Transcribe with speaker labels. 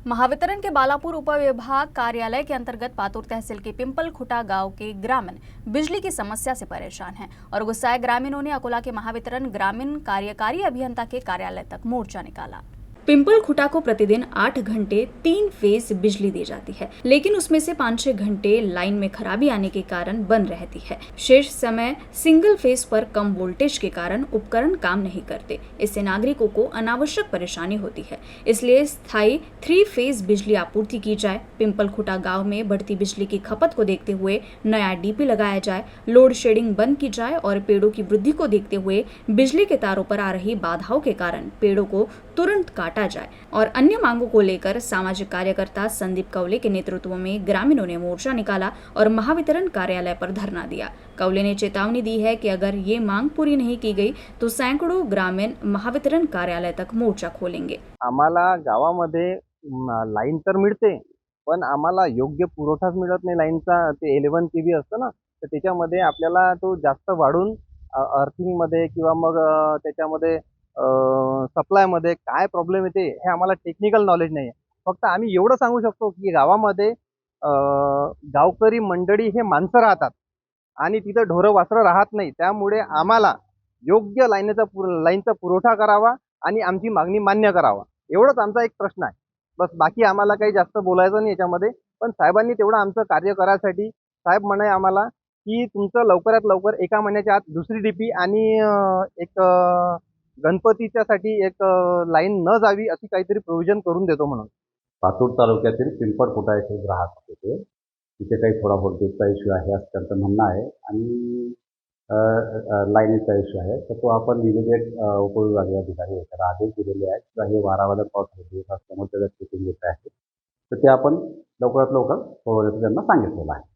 Speaker 1: महावितरण के बालापुर उपविभाग कार्यालय के अंतर्गत पातुर तहसील के पिंपल खुटा गांव के ग्रामीण बिजली की समस्या से परेशान हैं और गुस्साए ग्रामीणों ने अकोला के महावितरण ग्रामीण कार्यकारी अभियंता के कार्यालय तक मोर्चा निकाला। पिंपल खुटा को प्रतिदिन 8 घंटे 3 फेज बिजली दी जाती है, लेकिन उसमें से 5-6 घंटे लाइन में खराबी आने के कारण बंद रहती है। शेष समय सिंगल फेज पर कम वोल्टेज के कारण उपकरण काम नहीं करते। इससे नागरिकों को अनावश्यक परेशानी होती है। इसलिए स्थायी 3 फेज बिजली आपूर्ति की जाए। पिंपल खुटा गाँव में बढ़ती बिजली की खपत को देखते हुए नया डीपी लगाया जाए, लोड शेडिंग बंद की जाए और पेड़ों की वृद्धि को देखते हुए बिजली के तारों पर आ रही बाधाओं के कारण पेड़ों को तुरंत काटा जाए और अन्य मांगों को लेकर सामाजिक कार्यकर्ता संदीप कवले के नेतृत्व में ग्रामीणों ने मोर्चा निकाला और महावितरण कार्यालय पर धरना दिया। कवले ने चेतावनी दी है कि अगर ये मांग पूरी नहीं की गई तो सैकड़ों ग्रामीण महावितरण कार्यालय तक मोर्चा खोलेंगे।
Speaker 2: आम्हाला गावामध्ये लाईन तर मिळते, पण आम्हाला योग्य पुरवठाच मिळत नाही लाईनचा। ते 11 केव्ही असतं ना, तर त्याच्यामध्ये आपल्याला तो जास्त वाढून अर्थिंगमध्ये किंवा मग त्याच्यामध्ये सप्लायमध्ये काय प्रॉब्लेम येते हे आम्हाला टेक्निकल नॉलेज नाही आहे। फक्त आम्ही एवढं सांगू शकतो की गावामध्ये गावकरी मंडळी हे माणसं राहतात आणि तिथं ढोरं वासरं राहत नाही। त्यामुळे आम्हाला योग्य लाईनचा पुरवठा करावा आणि आमची मागणी मान्य करावा, एवढंच आमचा एक प्रश्न आहे। बस, बाकी आम्हाला काही जास्त बोलायचं नाही याच्यामध्ये। पण साहेबांनी तेवढं आमचं कार्य करायसाठी साहेब म्हणे आम्हाला की तुमचं लवकरात लवकर 1 महिन्याच्या आत दुसरी डीपी आणि एक गणपतीच्यासाठी एक लाईन न जावी अशी काहीतरी प्रोव्हिजन करून देतो म्हणून।
Speaker 3: पातूर तालुक्यातील पिंपळखुटा येथे राहत होते। तिथे काही थोडा व्होल्टेजचा इश्यू आहे असं त्यांचं म्हणणं आहे आणि लाईनीचा इश्यू आहे। तर तो आपण इमिडिएट उपविभागीय अधिकारी याच्यावर आदेश दिलेले आहेत किंवा हे वारावादळ पाऊस असल्यामुळे त्याचं चेकिंग घेत आहे, तर ते आपण लवकरात लवकर सोडवण्याचं त्यांना सांगितलेलं आहे।